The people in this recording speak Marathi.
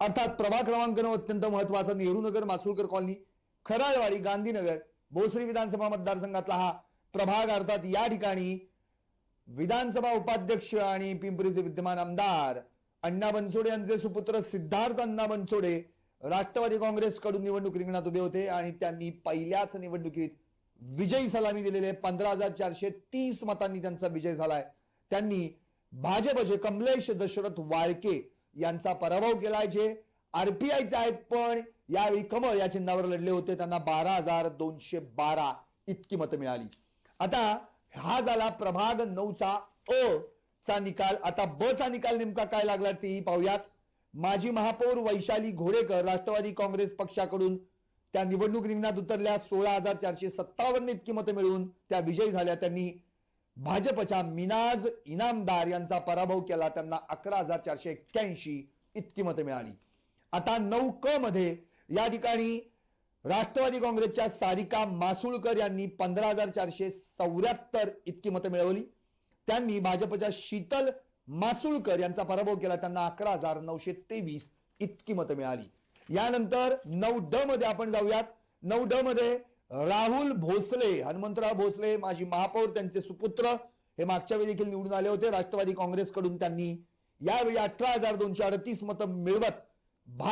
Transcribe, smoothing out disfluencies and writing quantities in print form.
अर्थात प्रभाग क्रमांक 9 अत्यंत महत्वाचा नेहरू नगर, मासुळकर कॉलनी, खराळवाडी, गांधीनगर, भोसरी विधानसभा मतदारसंघातला हा प्रभाग. अर्थात या ठिकाणी विधानसभा उपाध्यक्ष आणि पिंपरीचे विद्यमान आमदार अण्णा बनसोडे यांचे सुपुत्र सिद्धार्थ अण्णा बनसोडे राष्ट्रवादी काँग्रेसकडून निवडणूक रिंगणात उभे होते आणि त्यांनी पहिल्याच निवडणुकीत विजयी सलामी दिलेले 15,430 मतांनी त्यांचा विजय झालाय. त्यांनी भाजपचे कमलेश दशरथ वाळके यांचा पराभव केलाय, जे आरपीआयचे आहेत, पण यावेळी कमळ या चिन्हावर लढले होते. त्यांना 12,212 इतकी मतं मिळाली. आता हा झाला प्रभाग 9चा अ चा निकाल. आता ब चा निकाल नेमका काय लागला तेही पाहूयात. माजी महापौर वैशाली घोडेकर राष्ट्रवादी काँग्रेस पक्षाकडून त्या निवडणूक रिंगणात उतरल्या. 16,457 इतकी मतं मिळवून त्या विजयी झाल्या. त्यांनी भाजपच्या मिनाज इनामदार यांचा पराभव केला. त्यांना 11,481 इतकी मतं मिळाली. आता 9 क मध्ये या ठिकाणी राष्ट्रवादी काँग्रेसच्या सारिका मासुळकर यांनी 15,474 इतकी मतं मिळवली. त्यांनी भाजपच्या शीतल मासुळकर यांचा पराभव केला. त्यांना 11,923 इतकी मतं मिळाली. यानंतर 9 ड मध्ये आपण जाऊयात. 9 ड मध्ये राहुल भोसले, हनुमंतराव भोसले माजी महापौर, त्यांचे सुपुत्र हे मागच्या वेळी देखील निवडून आले होते राष्ट्रवादी काँग्रेसकडून. त्यांनी यावेळी 18,238 मतं मिळवत